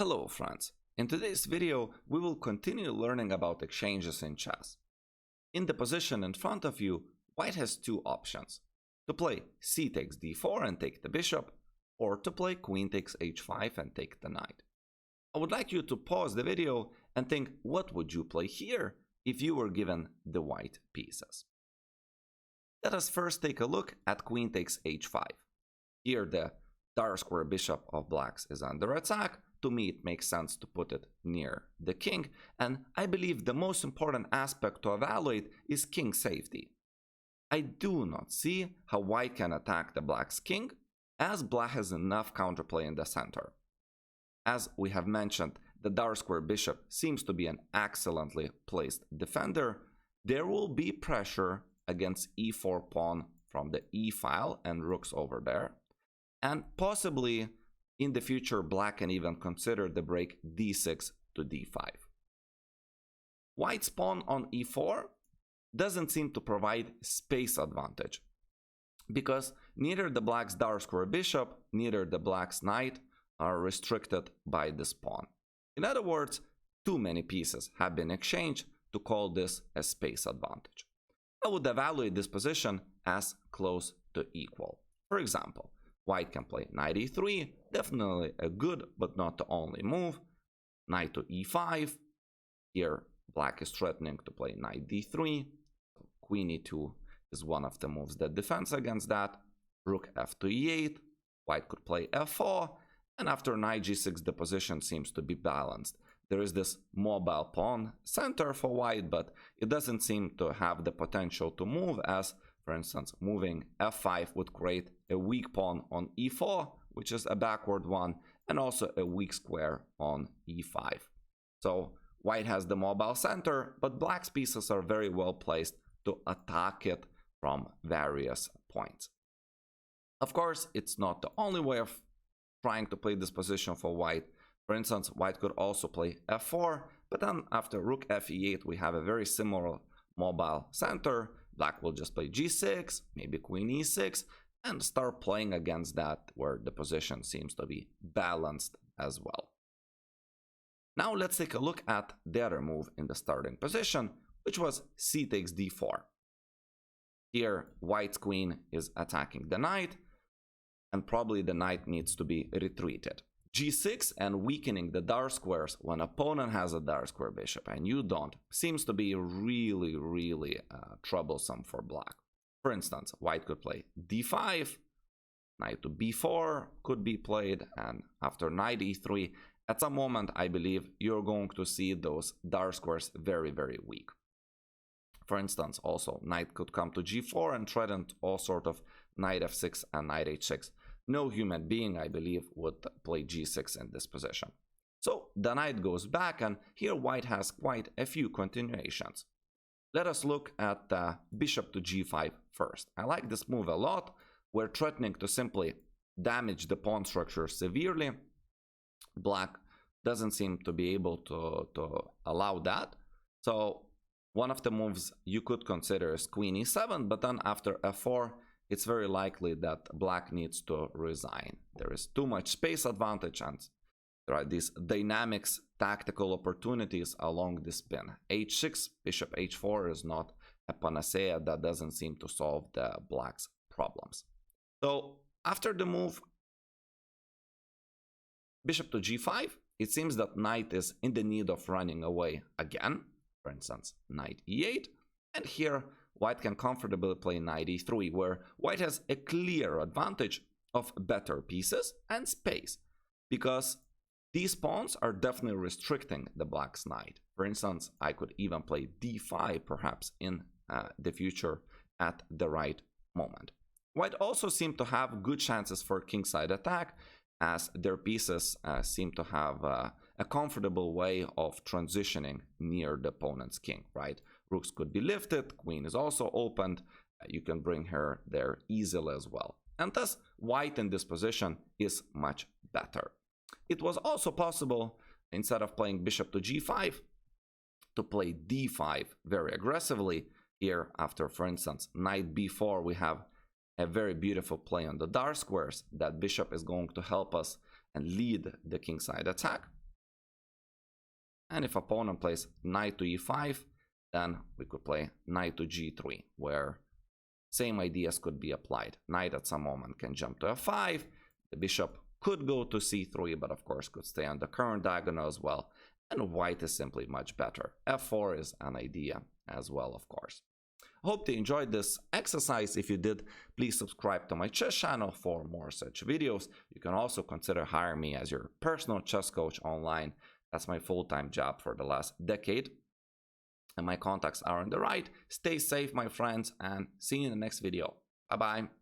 Hello friends, in today's video we will continue learning about exchanges in chess. In the position in front of you, white has two options: to play c takes d4 and take the bishop, or to play queen takes h5 and take the knight. I would like you to pause the video and think, what would you play here if you were given the white pieces? Let us first take a look at queen takes h5. Here the dark square bishop of blacks is under attack. To me, it makes sense to put it near the king, and I believe the most important aspect to evaluate is king safety. I do not see how white can attack the black's king, as black has enough counterplay in the center. As we have mentioned, the dark square bishop seems to be an excellently placed defender. There will be pressure against e4 pawn from the e file and rooks over there, and possibly in the future, black can even consider the break d6 to d5. White's pawn on e4 doesn't seem to provide space advantage, because neither the black's dark square bishop, neither the black's knight are restricted by this pawn. In other words, too many pieces have been exchanged to call this a space advantage. I would evaluate this position as close to equal. For example, white can play knight e3, definitely a good but not the only move. Knight to e5. Here black is threatening to play knight d3. Queen e2 is one of the moves that defends against that. Rook f to e8. White could play f4. And after knight g6 the position seems to be balanced. There is this mobile pawn center for white, but it doesn't seem to have the potential to move, as for instance, moving f5 would create a weak pawn on e4, which is a backward one, and also a weak square on e5. So white has the mobile center, but black's pieces are very well placed to attack it from various points. Of course, it's not the only way of trying to play this position for white. For instance, white could also play f4, but then after rook f e8 we have a very similar mobile center. Black will just play g6, maybe queen e6, and start playing against that where the position seems to be balanced as well. Now let's take a look at the other move in the starting position, which was c takes d4. Here white's queen is attacking the knight, and probably the knight needs to be retreated. g6 and weakening the dark squares when opponent has a dark square bishop and you don't seems to be really troublesome for black. For instance, white could play d5, knight to b4 could be played, and after knight e3, at some moment I believe you're going to see those dark squares very weak. For instance, also knight could come to g4 and threaten all sort of knight f6 and knight h6. No human being, I believe, would play g6 in this position. So the knight goes back, and here white has quite a few continuations. Let us look at bishop to g5 first. I like this move a lot. We're threatening to simply damage the pawn structure severely. Black doesn't seem to be able to allow that. So one of the moves you could consider is queen e7, but then after f4, it's very likely that black needs to resign. There is too much space advantage, and there are these dynamics, tactical opportunities along this pin. h6, bishop h4 is not a panacea. That doesn't seem to solve the black's problems. So after the move bishop to g5, it seems that knight is in the need of running away again. For instance, knight e8, and here white can comfortably play knight e3, where white has a clear advantage of better pieces and space, because these pawns are definitely restricting the black's knight. For instance, I could even play d5 perhaps in the future at the right moment. White also seem to have good chances for kingside attack, as their pieces seem to have a comfortable way of transitioning near the opponent's king, right? Rooks could be lifted, queen is also opened, you can bring her there easily as well. And thus, white in this position is much better. It was also possible, instead of playing bishop to g5, to play d5 very aggressively. Here, after, for instance, knight b4, we have a very beautiful play on the dark squares. That bishop is going to help us and lead the kingside attack. And if opponent plays knight to e5, then we could play knight to g3, where same ideas could be applied. Knight at some moment can jump to f5, the bishop could go to c3, but of course could stay on the current diagonal as well, and white is simply much better. f4 is an idea as well, of course. Hope you enjoyed this exercise. If you did, please subscribe to my chess channel for more such videos. You can also consider hiring me as your personal chess coach online. That's my full-time job for the last decade. And my contacts are on the right. Stay safe, my friends, and see you in the next video. Bye-bye.